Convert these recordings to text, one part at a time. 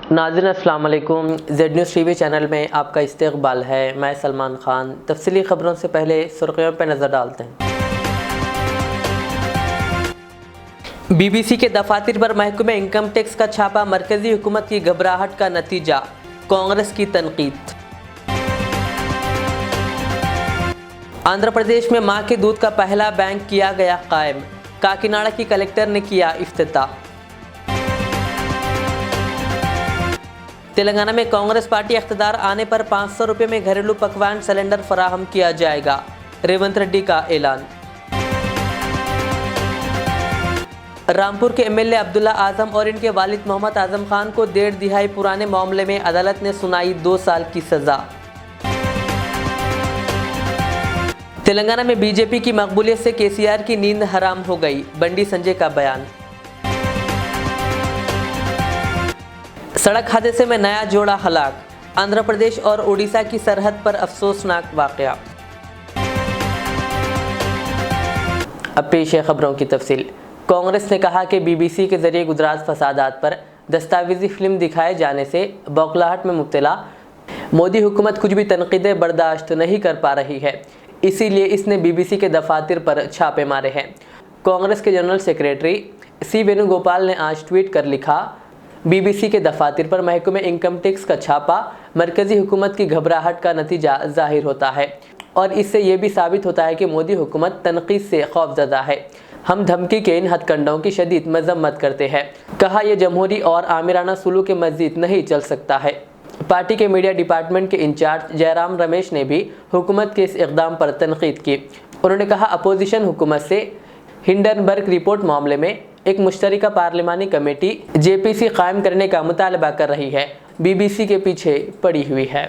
नाज़रीन अस्सलाम वालेकुम। जेड न्यूज़ टीवी चैनल में आपका इस्तकबाल है। मैं सलमान खान। तफसीली खबरों से पहले सुर्खियों पर नज़र डालते हैं। बीबीसी के दफातर पर महकमे इनकम टैक्स का छापा, मरकजी हुकूमत की घबराहट का नतीजा, कांग्रेस की तनकीद। आंध्र प्रदेश में मां के दूध का पहला बैंक किया गया कायम, काकीनाडा की कलेक्टर ने किया इफ्तिताह। तेलंगाना में कांग्रेस पार्टी इख्तियार आने पर 500 रुपये में घरेलू पकवान सिलेंडर फराहम किया जाएगा, रेवंत रेड्डी का ऐलान। रामपुर के एमएलए अब्दुल्ला आजम और इनके वालिद मोहम्मद आजम खान को 1.5 दिहाई पुराने मामले में अदालत ने सुनाई 2 साल की सजा। तेलंगाना में बीजेपी की मकबूलियत से केसीआर की नींद हराम हो गई, बंडी संजय का बयान। सड़क हादसे में नया जोड़ा हलाक, आंध्र प्रदेश और उड़ीसा की सरहद पर अफसोसनाक वाकया। अब पेश है खबरों की तफसील। कांग्रेस ने कहा कि बीबीसी के जरिए गुजरात फसादात पर दस्तावेजी फिल्म दिखाए जाने से बौखलाहट में मुब्तला मोदी हुकूमत कुछ भी तनकीदें बर्दाश्त नहीं कर पा रही है, इसीलिए इसने बीबीसी के दफातर पर छापे मारे हैं। कांग्रेस के जनरल सेक्रेटरी सी वेणुगोपाल ने आज ट्वीट कर लिखा, बीबीसी के दफातर पर महकमे इनकम टैक्स का छापा मरकजी हुकूमत की घबराहट का नतीजा जाहिर होता है और इससे ये भी साबित होता है कि मोदी हुकूमत तनकीद से खौफजदा है। हम धमकी के इन हथकंडों की शदीद मजम्मत करते हैं। कहा, यह जमहूरी और आमिराना सुलूक के मज़ीद नहीं चल सकता है। पार्टी के मीडिया डिपार्टमेंट के इंचार्ज जयराम रमेश ने भी हुकूमत के इस इक़दाम पर तनकीद की। उन्होंने कहा, अपोजिशन हुकूमत से हिंडनबर्ग रिपोर्ट मामले में एक मुश्तरका पार्लिमानी कमेटी जेपीसी कायम करने का मुतालबा कर रही है, बीबीसी के पीछे पड़ी हुई है।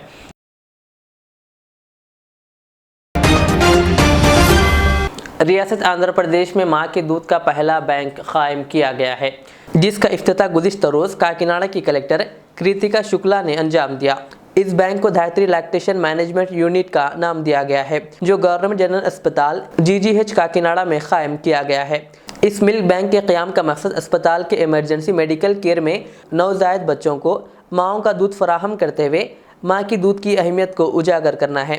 रियासत आंध्र प्रदेश में मां के दूध का पहला बैंक कायम किया गया है, जिसका इफ्तिताह गुज़िश्ता रोज़ काकीनाडा की कलेक्टर कृतिका शुक्ला ने अंजाम दिया। इस बैंक को धायत्री लैक्टेशन मैनेजमेंट यूनिट का नाम दिया गया है, जो गवर्नमेंट जनरल अस्पताल जीजीएच काकीनाडा में कायम किया गया है। इस मिल्क बैंक के क़याम का मकसद अस्पताल के इमरजेंसी मेडिकल केयर में नवजायद बच्चों को माँओं का दूध फराहम करते हुए माँ की दूध की अहमियत को उजागर करना है।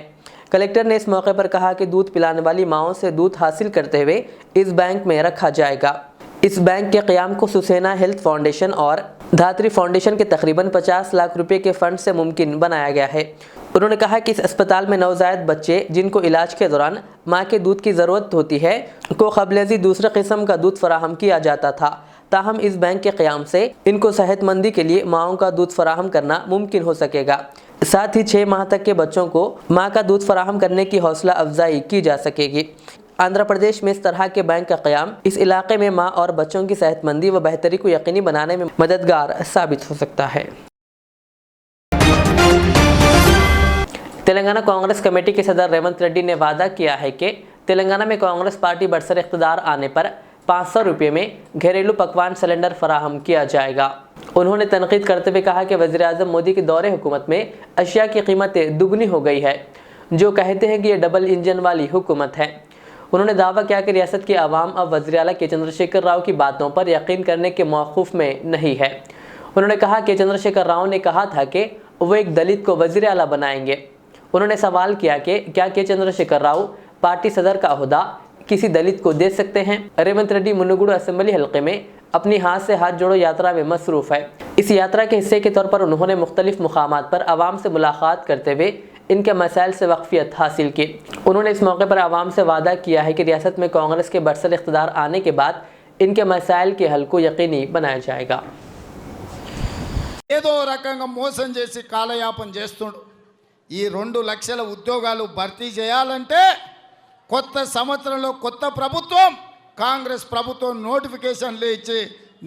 कलेक्टर ने इस मौके पर कहा कि दूध पिलाने वाली माँओं से दूध हासिल करते हुए इस बैंक में रखा जाएगा। इस बैंक के क़याम को सुसेना हेल्थ फाउंडेशन और धात्री फाउंडेशन के तकरीबन 50 लाख रुपए के फंड से मुमकिन बनाया गया है। उन्होंने कहा कि इस अस्पताल में नवजायद बच्चे जिनको इलाज के दौरान माँ के दूध की ज़रूरत होती है को क़ब्ल दूसरे किस्म का दूध फराहम किया जाता था। ताहम इस बैंक के क़याम से इनको सेहतमंदी के लिए माँओं का दूध फराहम करना मुमकिन हो सकेगा। साथ ही 6 माह तक के बच्चों को माँ का दूध फराहम करने की हौसला अफजाई की जा सकेगी। आंध्र प्रदेश में इस तरह के बैंक का क़याम इस इलाके में माँ और बच्चों की सेहतमंदी व बेहतरी को यकीनी बनाने में मददगार साबित हो सकता है। तेलंगाना कांग्रेस कमेटी के सदर रेवंत रेड्डी ने वादा किया है कि तेलंगाना में कांग्रेस पार्टी बरसर इख्तियार आने पर 500 रुपये में घरेलू पकवान सिलेंडर फराहम किया जाएगा। उन्होंने तनकीद करते हुए कहा कि वज़ीर-ए-आज़म मोदी के दौरे हुकूमत में अशिया की कीमतें दुगनी हो गई है, जो कहते हैं कि ये डबल इंजन वाली हुकूमत है। उन्होंने दावा किया कि रियासत के अवाम अब वज़ीर आला के चंद्रशेखर राव की बातों पर यकीन करने के मौक़ूफ़ में नहीं है। उन्होंने कहा कि चंद्रशेखर राव ने कहा था कि वो एक दलित को वज़ीर आला बनाएंगे। उन्होंने सवाल किया कि क्या के चंद्रशेखर राव पार्टी सदर का ओहदा किसी दलित को दे सकते हैं। रेवंत रेड्डी मुनुगुडु असेंबली हल्के में अपनी हाथ से हाथ जोड़ो यात्रा में मसरूफ़ है। इस यात्रा के हिस्से के तौर पर उन्होंने मुख्तलिफ मुकामात पर आवाम से मुलाकात करते हुए इनके मसाइल से वाक़फ़ियत हासिल की। उन्होंने इस मौके पर आवाम से वादा किया है कि रियासत में कांग्रेस के बरसर इख्तियार आने के बाद इनके मसाइल के हल को यकीनी बनाया जाएगा। ఏదో రకంగా మోసం చేసి కాలయాపన చేస్తుండు। ఈ 2 లక్షల ఉద్యోగాలు భర్తీ చేయాలంటే కొత్త సంవత్సరంలో కొత్త ప్రభుత్వం కాంగ్రెస్ ప్రభుత్వం నోటిఫికేషన్లు ఇచ్చి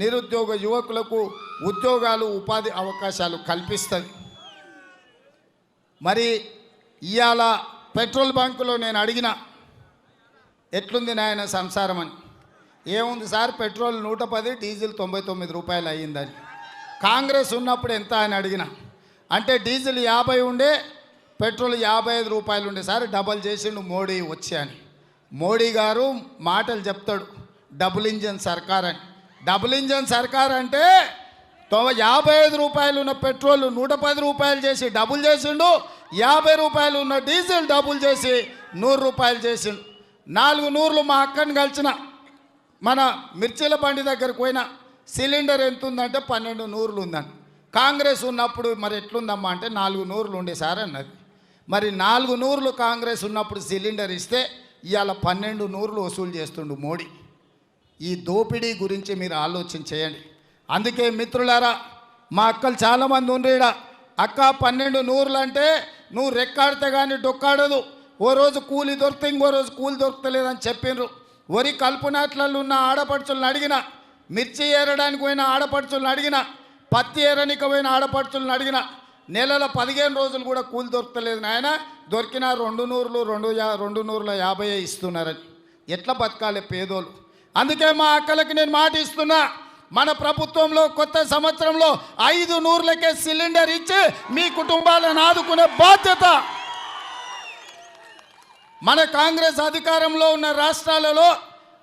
నిరుద్యోగ యువకులకు ఉద్యోగాలు ఉపాధి అవకాశాలు కల్పిస్తుంది। మరి ఇయాల పెట్రోల్ బంకులో నేను అడిగిన ఎట్లుంది నాయన సంసారం అని, ఏముంది సార్ పెట్రోల్ 110 డీజిల్ 99 రూపాయలు అయ్యిందని। కాంగ్రెస్ ఉన్నప్పుడు ఎంత అని అడిగిన అంటే డీజిల్ 50 ఉండే పెట్రోల్ 55 రూపాయలు ఉండే సార్, డబల్ చేసిండు మోడీ వచ్చి అని। మోడీ గారు మాటలు చెప్తాడు డబుల్ ఇంజన్ సర్కార్ అని। డబుల్ ఇంజన్ సర్కార్ అంటే 55 రూపాయలు ఉన్న పెట్రోల్ 110 రూపాయలు చేసి డబుల్ చేసిండు. 50 రూపాయలు ఉన్న డీజిల్ డబుల్ చేసి 100 రూపాయలు చేసిండు. 4 నూర్లు మా అక్కని కలిసిన మన మిర్చిల బండి దగ్గరకు పోయిన సిలిండర్ ఎంత ఉందంటే 12 నూర్లు ఉందని. కాంగ్రెస్ ఉన్నప్పుడు మరి ఎట్లుందమ్మా అంటే 4 నూర్లు ఉండే సార్ అన్నది. మరి 4 నూర్లు కాంగ్రెస్ ఉన్నప్పుడు సిలిండర్ ఇస్తే ఇవాళ 12 నూర్లు వసూలు చేస్తుండు మోడీ. ఈ దోపిడీ గురించి మీరు ఆలోచన చేయండి. అందుకే మిత్రులారా, మా అక్కలు చాలామంది ఉండేడా, అక్క 12 నూర్లు అంటే నువ్వు రెక్కాడితే కానీ డొక్కాడదు. ఓ రోజు కూలి దొరికితే ఇంకో రోజు కూలి దొరకలేదని చెప్పిండ్రు. వరి కలుపునాట్లలో ఉన్న ఆడపడుచులను అడిగిన, మిర్చి ఏరడానికి పోయిన ఆడపడుచులను అడిగిన, పత్తి ఏరనికి పోయిన ఆడపడుచులను అడిగిన, నెలల 15 రోజులు కూడా కూలి దొరకలేదు నాయన. దొరికిన 2 నూర్లు 250 ఇస్తున్నారని. ఎట్లా బతకాలి పేదోళ్ళు? అందుకే మా అక్కలకి నేను మాట ఇస్తున్నా, మన ప్రభుత్వంలో కొత్త సంవత్సరంలో 5 నూర్లకే సిలిండర్ ఇచ్చి మీ కుటుంబాలను ఆదుకునే బాధ్యత. మన కాంగ్రెస్ అధికారంలో ఉన్న రాష్ట్రాలలో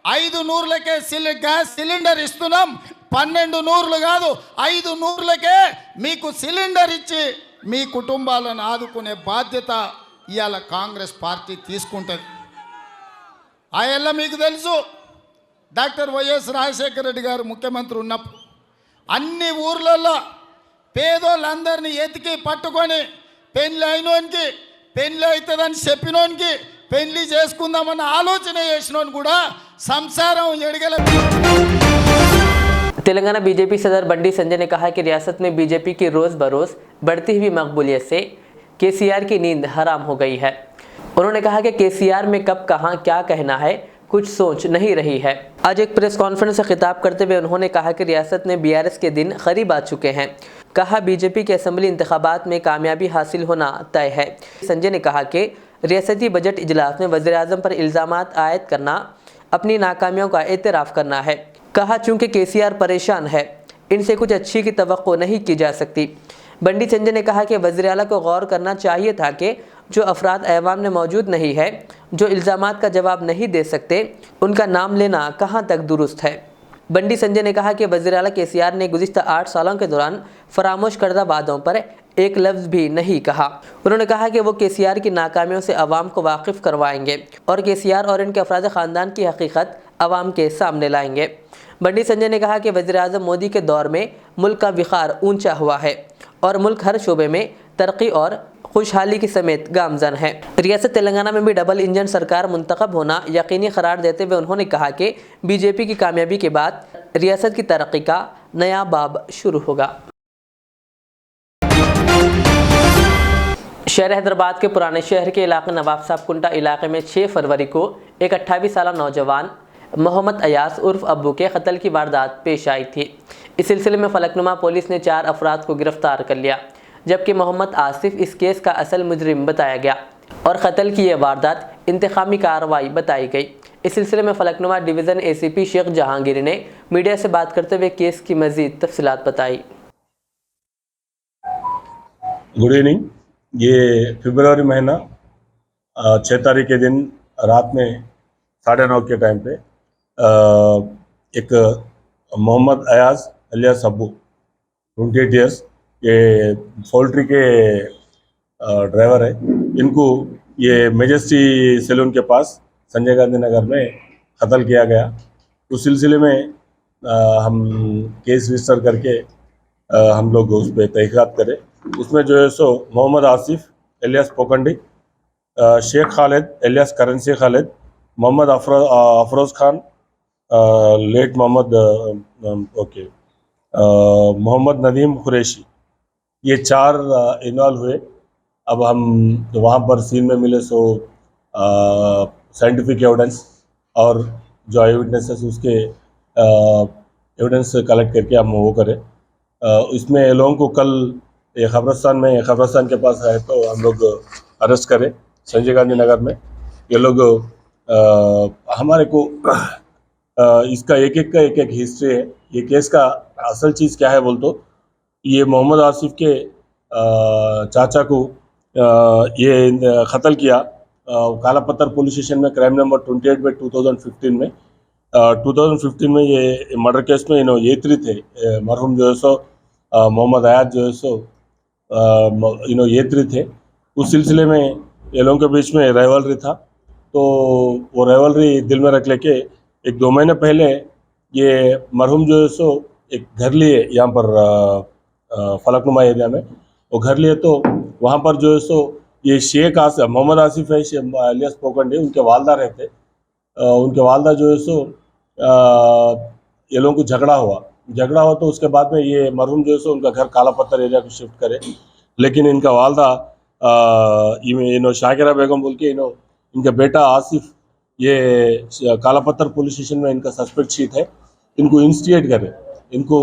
5 నూర్లకే గ్యాస్ సిలిండర్ ఇస్తున్నాం. 12 నూర్లు కాదు, 5 నూర్లకే మీకు సిలిండర్ ఇచ్చి మీ కుటుంబాలను ఆదుకునే బాధ్యత ఇవాళ కాంగ్రెస్ పార్టీ తీసుకుంటుంది. ఆ మీకు తెలుసు, డాక్టర్ వైఎస్ రాజశేఖర రెడ్డి గారు ముఖ్యమంత్రి ఉన్నప్పుడు అన్ని ఊర్లలో పేదోళ్ళందరినీ ఎతికి పట్టుకొని పెళ్ళి అయినోనికి పెళ్ళి అవుతుందని చెప్పినోనికి పెళ్లి చేసుకుందామన్న ఆలోచన చేసినోని కూడా సంసారం ఎడగల. तेलंगाना बीजेपी सदर बंडी संजय ने कहा कि रियासत में बीजेपी की रोज़ बरोज़ बढ़ती हुई मकबूलियत से केसीआर की नींद हराम हो गई है। उन्होंने कहा कि केसीआर में कब कहां क्या कहना है कुछ सोच नहीं रही है। आज एक प्रेस कॉन्फ्रेंस से खिताब करते हुए उन्होंने कहा कि रियासत में बीआरएस के दिन करीब आ चुके हैं। कहा बीजेपी के असेंबली इंतखाबात में कामयाबी हासिल होना तय है। संजय ने कहा कि रियासती बजट इजलास में वज़ीर-ए-आज़म पर इल्ज़ामात आयद करना अपनी नाकामियों का एतराफ़ करना है। कहा चूँकि केसीआर परेशान है, इनसे कुछ अच्छी की तवक्को नहीं की जा सकती। बंडी संजय ने कहा कि वज़ीर आला को गौर करना चाहिए था कि जो अफराद ऐवान में मौजूद नहीं है, जो इल्ज़ामात का जवाब नहीं दे सकते, उनका नाम लेना कहाँ तक दुरुस्त है। बंडी संजय ने कहा कि वज़ीर आला केसीआर ने गुज़िश्ता 8 सालों के दौरान फरामोश करदा वादों पर एक लफ्ज़ भी नहीं कहा। उन्होंने कहा कि वो केसीआर की नाकामियों से अवाम को वाकिफ़ करवाएंगे और केसीआर और इनके अफराद ख़ानदान की हकीकत अवाम के सामने लाएंगे। बंडी संजय ने कहा कि वज़ीर-ए-आज़म मोदी के दौर में मुल्क का विखार ऊंचा हुआ है और मुल्क हर शोबे में तरक्की और खुशहाली की समेत गामजन है। रियासत तेलंगाना में भी डबल इंजन सरकार मुंतखब होना यकीनी करार देते हुए उन्होंने कहा कि बीजेपी की कामयाबी के बाद रियासत की तरक्की का नया बाब शुरू होगा। शहर हैदराबाद के पुराने शहर के इलाके नवाब साहब कुंटा इलाके में 6 फरवरी को एक 28 साल नौजवान मोहम्मद अयास उर्फ अब्बू के कत्ल की वारदात पेश आई थी। इस सिलसिले में फलकनुमा पुलिस ने 4 अफराद को गिरफ्तार कर लिया, जबकि मोहम्मद आसिफ इस केस का असल मुजरिम बताया गया और कत्ल की यह वारदात इंतकामी कार्रवाई बताई गई। इस सिलसिले में फलकनुमा डिवीज़न ACP शेख जहांगीर ने मीडिया से बात करते हुए केस की मज़ीद तफसीलात बताई। Good evening. ये फरवरी महीना 6 तारीख के दिन रात में 9:30 के टाइम पे एक मोहम्मद अयाज अलियास अब्बू 28 ईयर्स, ये पोल्ट्री के ड्राइवर है। इनको ये मेजेस्टी सैलून के पास संजय गांधी नगर में कत्ल किया गया। उस सिलसिले में हम केस रजिस्टर करके हम लोग उस पर तहकीकात करें। उसमें जो है सो Mohammad Asif alias Pokandi, Shaikh Khalid alias currency Khalid, Mohammad Afroz Khan, late Mohammad Mohammad Nadeem Qureshi, ये 4 इन्वॉल्व हुए। अब हम वहाँ पर सीन में मिले सो साइंटिफिक एविडेंस और जो आई विटनेसेस उसके एविडेंस कलेक्ट करके हम वो करें। इसमें लोगों को कल ये खबरस्तान के पास है तो हम लोग अरेस्ट करें संजय गांधी नगर में। ये लोग हमारे को इसका एक हिस्ट्री है। ये केस का असल चीज़ क्या है बोल तो ये मोहम्मद आसिफ के चाचा को ये कत्ल किया काला पत्थर पुलिस स्टेशन में क्राइम नंबर 28 में 2015 में 2015 में ये मर्डर केस में A3 थे। मरहूम जो है सो मोहम्मद आयात जो है सो येत्री थे। उस सिलसिले में ये लोगों के बीच में राइवलरी था, तो वो राइवलरी दिल में रख लेके 1-2 महीने पहले ये मरहूम जो है सो एक घर लिए यहाँ पर फलकनुमा एरिया में। वो घर लिए तो वहाँ पर जो है सो ये शेख मोहम्मद आसिफ है, अलियास पोकंडे, उनके वालदा रहते। उनके वालदा जो है सो ये लोगों को झगड़ा हुआ तो उसके बाद में ये मरहूम जो है सो उनका घर काला पत्थर एरिया को शिफ्ट करे। लेकिन इनका वालदा शाकिरा बेगम बोल के इनका बेटा आसिफ ये काला पत्थर पुलिस स्टेशन में इनका सस्पेक्ट शीट है, इनको इंस्टिगेट करे, इनको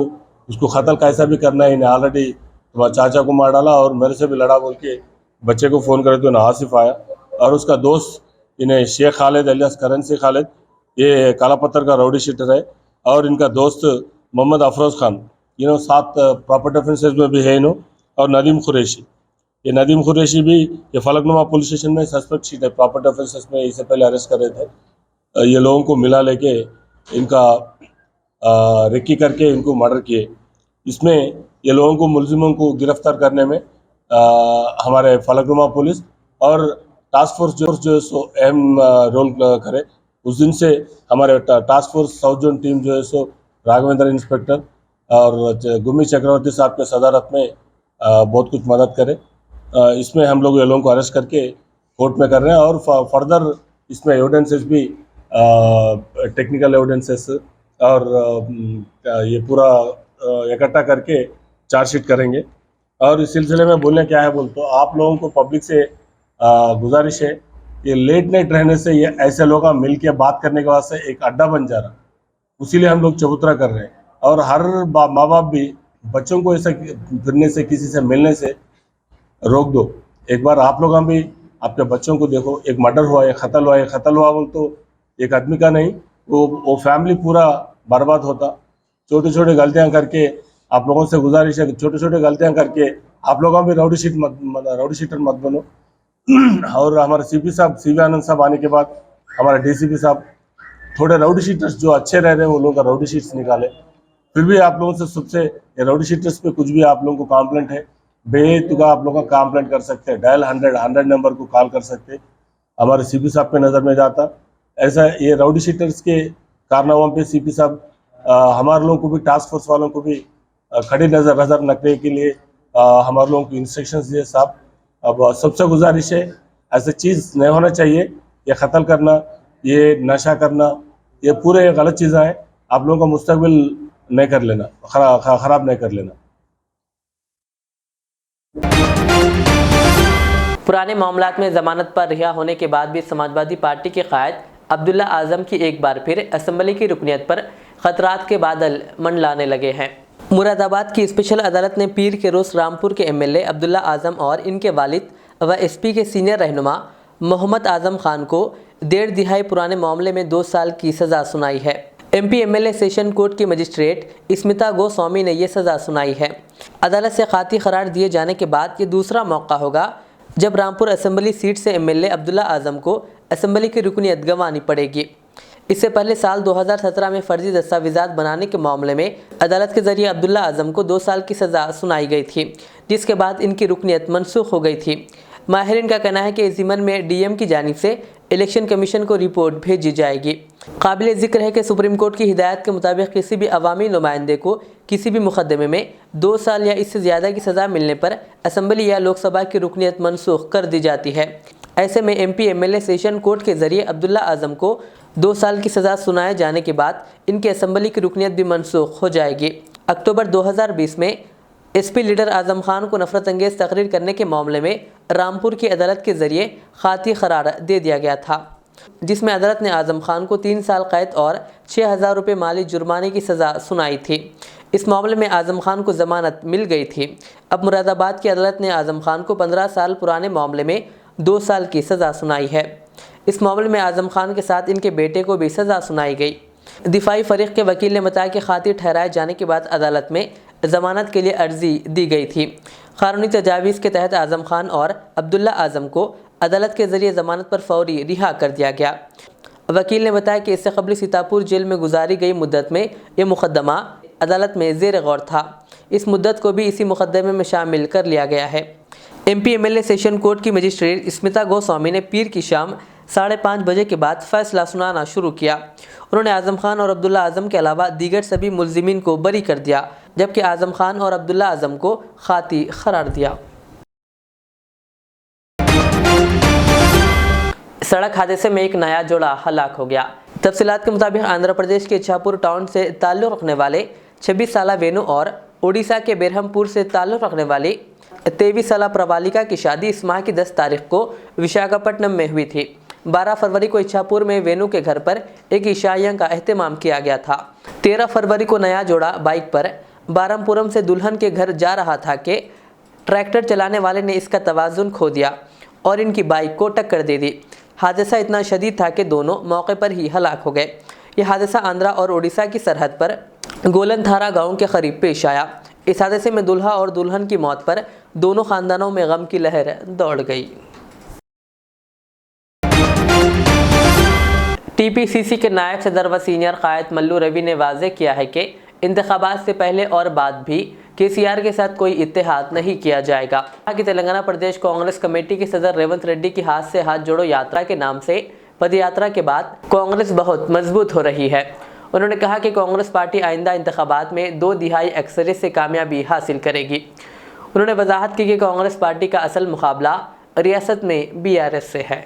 उसको कत्ल कैसा भी करना है। इन्हें ऑलरेडी तुम्हारे चाचा को मार डाला और मेरे से भी लड़ा बोल के बच्चे को फ़ोन करे तो इन्हें आसिफ आया और उसका दोस्त इन्हें शेख खालिद अलियास करेंसी खालिद, ये काला पत्थर का राउडी शीटर है, और इनका दोस्त मोहम्मद अफरोज़ खान, 7 प्रॉपर्टी ऑफेंसेस में भी है और नदीम कुरैशी। ये नदीम कुरैशी भी ये फलकनुमा पुलिस स्टेशन में सस्पेक्ट शीट है, प्रॉपर्टी ऑफेंसेस में इससे पहले अरेस्ट कर रहे थे। ये लोगों को मिला लेके इनका रेकी करके इनको मर्डर किए। इसमें ये लोगों को मुलजिमों को गिरफ्तार करने में हमारे फलकनुमा पुलिस और टास्क फोर्स जो है सो अहम रोल करे। उस दिन से हमारे task force south zone team जो है सो राघवेंद्र इंस्पेक्टर और गुम्मी चक्रवर्ती साहब के सदारत में बहुत कुछ मदद करे। इसमें हम लोग ये लोगों को अरेस्ट करके कोर्ट में कर रहे हैं और फर्दर इसमें एविडेंसेस भी टेक्निकल एविडेंसेस और ये पूरा इकट्ठा करके चार्जशीट करेंगे। और इस सिलसिले में बोलने क्या है बोल तो आप लोगों को पब्लिक से गुजारिश है कि लेट नाइट रहने से ये ऐसे लोग मिल के बात करने के वास्ते एक अड्डा बन जा रहा, उसीलिए हम लोग चबूतरा कर रहे हैं। और हर माँ बाप भी बच्चों को ऐसा फिरने से, किसी से मिलने से रोक दो। एक बार आप लोग भी आपके बच्चों को देखो, एक मर्डर हुआ, एक कत्ल हुआ बोल तो एक आदमी का नहीं, वो फैमिली पूरा बर्बाद होता। छोटी छोटी गलतियां करके आप लोगों से गुजारिश है, छोटी छोटी गलतियां करके आप लोग भी राउडी शीटर मत बनो। और हमारे सीवी आनंद साहब आने के बाद हमारे डीसीपी साहब थोड़े राउडी शीटर्स जो अच्छे रह रहे हैं वो लोगों का राउडी शीट्स निकाले। फिर भी आप लोगों से सबसे राउडी शीटर्स पे कुछ भी आप लोगों को कंप्लेंट है, बेतुका आप लोग का कंप्लेंट कर सकते हैं, डायल 100 नंबर को कॉल कर सकते हैं, हमारे सीपी साहब पे नज़र में जाता। ऐसा ये राउडी शीटर्स के कारनामों पे सीपी साहब हमारे लोगों को भी, टास्क फोर्स वालों को भी खड़ी नज़र रखने के लिए हमारे लोगों को इंस्ट्रक्शंस दिए साहब। अब सबसे गुजारिश है, ऐसा चीज़ नहीं होना चाहिए, ये कत्ल करना, ये नशा करना, ये पूरे गलत चीज़ें हैं। आप लोगों का मुस्तकबिल नहीं कर लेना, ख़राब नहीं कर लेना। पुराने मामलात में जमानत पर रिहा होने के बाद भी समाजवादी पार्टी के कायद अब्दुल्ला आजम की एक बार फिर असेंबली की रुकनीत पर खतरात के बादल मंडलाने लगे हैं। मुरादाबाद की स्पेशल अदालत ने पीर के रोज़ रामपुर के एमएलए अब्दुल्ला आजम और इनके वालिद व एसपी के सीनियर रहनुमा मोहम्मद आजम खान को 1.5 दिहाई पुराने मामले में 2 साल की सज़ा सुनाई है। एमपी एमएलए सेशन कोर्ट की मजिस्ट्रेट स्मिता गोस्वामी ने यह सज़ा सुनाई है। अदालत से खाती करार दिए जाने के बाद ये दूसरा मौका होगा जब रामपुर असेंबली सीट से एमएलए अब्दुल्ला आजम को असेंबली की रुकनीत गंवानी पड़ेगी। इससे पहले साल 2017 में फर्जी दस्तावेजात बनाने के मामले में अदालत के जरिए अब्दुल्ला आजम को 2 साल की सज़ा सुनाई गई थी, जिसके बाद इनकी रुकनीत मनसूख हो गई थी। माहिरीन का कहना है कि इस ज़िम्मन में डीएम की जानिब से इलेक्शन कमीशन को रिपोर्ट भेजी जाएगी। काबिल ज़िक्र है कि सुप्रीम कोर्ट की हिदायत के मुताबिक किसी भी अवामी नुमाइंदे को किसी भी मुकदमे में 2 साल या इससे ज़्यादा की सज़ा मिलने पर असेंबली या लोकसभा की रुकनीत मनसूख कर दी जाती है। ऐसे में एमपी एमएलए सेशन कोर्ट के ज़रिए अब्दुल्ला आजम को 2 साल की सज़ा सुनाए जाने के बाद इनकी असेंबली की रुकनीत भी मनसूख हो जाएगी। अक्टूबर 2020 में एसपी लीडर आजम खान को नफरत अंगेज़ तकरीर करने के मामले में रामपुर की अदालत के ज़रिए खाती करार दे दिया गया था, जिसमें अदालत ने आजम खान को 3 साल कैद और 6,000 रुपये माली जुर्माने की सज़ा सुनाई थी। इस मामले में आजम खान को ज़मानत मिल गई थी। अब मुरादाबाद की अदालत ने आजम खान को 15 साल पुराने मामले में 2 साल की सज़ा सुनाई है। इस मामले में आजम खान के साथ इनके बेटे को भी सज़ा सुनाई गई। दिफाई फरीक के वकील ने बताया कि खातिर ठहराए जाने के बाद अदालत में ज़मानत के लिए अर्जी दी गई थी। कानूनी तजावीज़ के तहत आजम खान और अब्दुल्ला आजम को अदालत के ज़रिए ज़मानत पर फौरी रिहा कर दिया गया। वकील ने बताया कि इससे कबल सीतापुर जेल में गुजारी गई मुद्दत में यह मुकदमा अदालत में ज़ेर गौर था। इस मुद्दत को भी इसी मुकदमे में शामिल कर लिया गया है। MP MLA सेशन कोर्ट की मजिस्ट्रेट स्मिता गोस्वामी ने पीर की शाम 5:30 बजे के बाद फैसला सुनाना शुरू किया। उन्होंने आजम खान और अब्दुल्ला आजम के अलावा दीगर सभी मुल्जिमीन को बरी कर दिया, जबकि आजम खान और अब्दुल्ला आजम को खाती करार दिया। सड़क हादसे में एक नया जोड़ा हलाक हो गया। तफसीलात के मुताबिक आंध्र प्रदेश के इच्छापुर टाउन से ताल्लुक़ रखने वाले 26 साला वेनु और उड़ीसा के बेरहमपुर से ताल्लुक़ रखने वाली 23 साला प्रवालिका की शादी इस माह की 10 तारीख को विशाखापट्टनम में हुई थी। 12 फरवरी को इच्छापुर में वेनु के घर पर एक इशाइया का एहतमाम किया गया था। 13 फरवरी को नया जोड़ा बाइक पर बारमपुरम से दुल्हन के घर जा रहा था कि ट्रैक्टर चलाने वाले ने इसका तवाज़ुन खो दिया और इनकी बाइक को टक्कर दे दी। हादसा इतना शदीद था कि दोनों मौके पर ही हलाक हो गए। यह हादसा आंध्रा और उड़ीसा की सरहद पर गोलनथारा गांव के करीब पेश आया। इस हादसे में दुल्हा और दुल्हन की मौत पर दोनों खानदानों में गम की लहर दौड़ गई। TPCC के नायब सदर व सीनियर कायद मल्लू रवि ने वाज़ेह किया है कि इंतखाबात से पहले और बाद भी KCR के साथ कोई इत्तेहाद नहीं किया जाएगा। कि तेलंगाना प्रदेश कांग्रेस कमेटी के सदर रेवंत रेड्डी की हाथ से हाथ जोड़ो यात्रा के नाम से पदयात्रा के बाद कांग्रेस बहुत मजबूत हो रही है। उन्होंने कहा कि कांग्रेस पार्टी आइंदा इंतखाबात में 2/3 अक्सरियत से कामयाबी हासिल करेगी। उन्होंने वजाहत की कि कांग्रेस पार्टी का असल मुकाबला रियासत में BRS से है।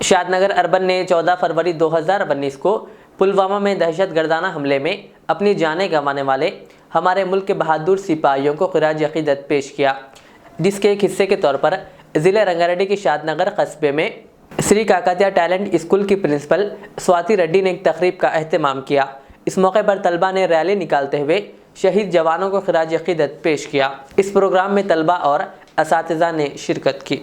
शादनगर अर्बन ने 14 फरवरी 2019 को पुलवामा में दहशतगर्दाना हमले में अपनी जानें गंवाने वाले हमारे मुल्क के बहादुर सिपाहियों को खिराज अक़ीदत पेश किया, जिसके एक हिस्से के तौर पर ज़िले रंगारेड्डी के शादनगर कस्बे में श्री काकातिया टैलेंट स्कूल की प्रिंसिपल स्वाति रेड्डी ने एक तकरीब का एहतमाम किया। इस मौके पर तलबा ने रैली निकालते हुए शहीद जवानों को खिराज अक़ीदत पेश किया। इस प्रोग्राम में तलबा और असातिज़ा ने शिरकत की।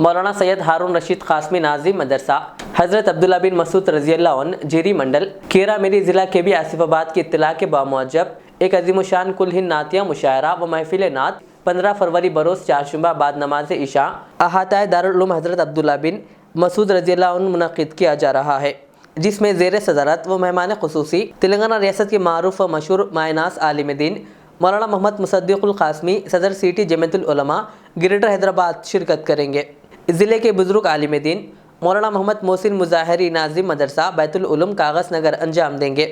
मौलाना सैयद हारून रशीद कासमी नाजिम मदरसा हज़रत अब्दुल्ला बिन मसूद रज़ियल्लाहु अन्हु जीरी मंडल केरा मेरी ज़िला के भी आसिफाबाद की इत्तला के बामूजब एक अज़ीमुशान कुल हिंद नातिया मुशायरा व महफिल नात 15 फरवरी बरोज़ चारशुंबा बाद नमाज इशा अहाताए दारुल उलूम हज़रत अब्दुल्ला बिन मसूद रज़ियल्लाहु अन्हु मुनक़्क़िद किया जा रहा है, जिसमें ज़ेर सदरत व मेहमान ख़ुसूसी तेलंगाना रियासत के मारूफ व मशहूर मायनास आलिम दीन मौलाना मोहम्मद मुसद्दिक़ुल क़ासमी सदर CT जमीयतुल उलमा ग्रेटर हैदराबाद शिरकत करेंगे। ज़िले के बुजुर्ग आलिम दीन मौलाना मोहम्मद मोहसिन मुज़ाहिरी नाजिम मदरसा बैतुल उलूम कागज़ नगर अंजाम देंगे।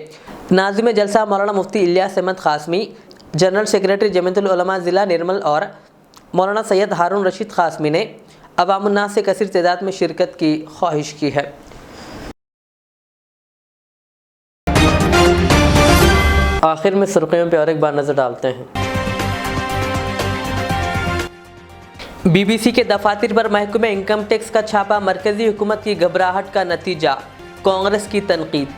नाजिम जलसा मौलाना मुफ्ती इलियास अहमद क़ासमी जनरल सेक्रेटरी जमीयतुल उलमा ज़िला निर्मल और मौलाना सैयद हारून रशीद क़ासमी ने अवामुन्नास से कसीर तादाद में शिरकत की ख्वाहिश की है। आखिर में सुर्खियों पर और एक बार नज़र डालते हैं। BBC के दफातर पर महकमे इनकम टैक्स का छापा, मरकजी हुकूमत की घबराहट का नतीजा, कांग्रेस की तनकीद।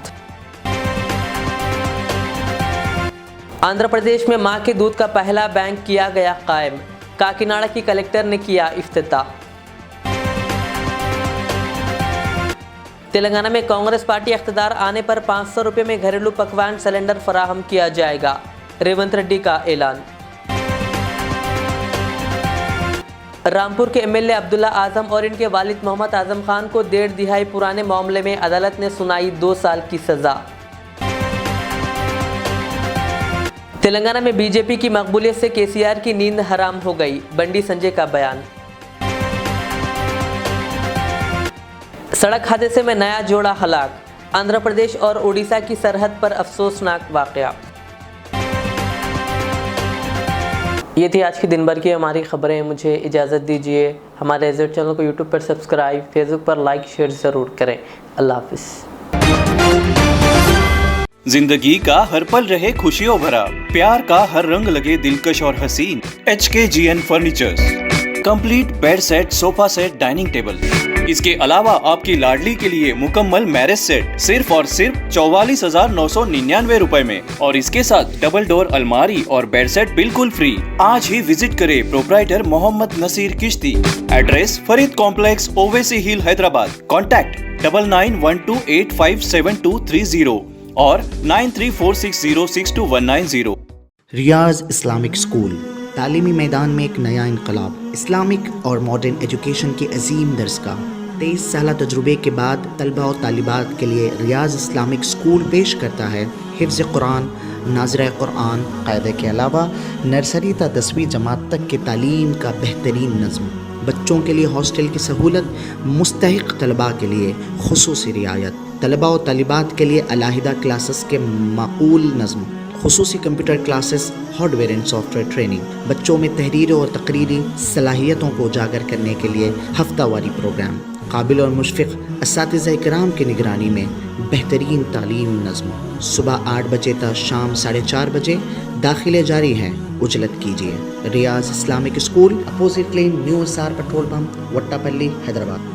आंध्र प्रदेश में मां के दूध का पहला बैंक किया गया कायम, काकीनाडा की कलेक्टर ने किया इफ्तिताह। तेलंगाना में कांग्रेस पार्टी इख्तिदार आने पर 500 रुपये में घरेलू पकवान सिलेंडर फराहम किया जाएगा, रेवंत रेड्डी का ऐलान। रामपुर के MLA अब्दुल्ला आजम और इनके वालिद मोहम्मद आजम खान को 1.5 दिहाई पुराने मामले में अदालत ने सुनाई 2 साल की सजा। तेलंगाना में BJP की मकबूलियत से KCR की नींद हराम हो गई, बंडी संजय का बयान। सड़क हादसे में नया जोड़ा हलाक, आंध्र प्रदेश और उड़ीसा की सरहद पर अफसोसनाक वाकया। ये थी आज की दिन भर की हमारी खबरें। मुझे इजाज़त दीजिए। हमारे एजेड चैनल को यूट्यूब पर सब्सक्राइब, फेसबुक पर लाइक शेयर ज़रूर करें। अल्लाह हाफिज़। जिंदगी का हर पल रहे खुशियों भरा, प्यार का हर रंग लगे दिलकश और हसीन। HKGN furnitures, complete bed set, sofa set, dining table. इसके अलावा आपकी लाडली के लिए मुकम्मल मैरिज सेट सिर्फ और सिर्फ 44,999 रुपए में, और इसके साथ डबल डोर अलमारी और बेड सेट बिल्कुल फ्री। आज ही विजिट करें proprietor Mohammad Nasir Chishti. Address Farid complex, Owaisi hill, Hyderabad. Contact 9912857230 और 9346062190। रियाज इस्लामिक स्कूल, तालीमी मैदान में एक नया इनकलाब। इस्लामिक और मॉडर्न एजुकेशन की अजीम दरसगाह। 23 साल तजुर्बे के बाद तलबा और तालिबात के लिए रियाज इस्लामिक स्कूल पेश करता है हिफ्ज़ कुरान, नाज़िरा कुरान कायदे के अलावा नर्सरी ता 10वीं जमात तक के तालीम का बेहतरीन नज़्म। बच्चों के लिए हॉस्टल की सहूलत, मुस्तहिक तलबा के लिए खुसूसी रियायत, तलबा और तालिबात के लिए अलहदा क्लासेस के माकूल नज़्म, खुसूसी computer classes, hardware and software training. बच्चों में तहरीर और तकरीरी सलाहियतों को उजागर करने के लिए हफ्तावारी प्रोग्राम। काबिल और मुशफ़िक़ असातिज़ा इकराम की निगरानी में बेहतरीन तालीम नज़्म। सुबह 8 बजे तक शाम 4:30 बजे दाखिले जारी हैं। उजलत कीजिए। Riyaz Islamic school, opposite lane, new SR petrol pump, Vattapalli, Hyderabad.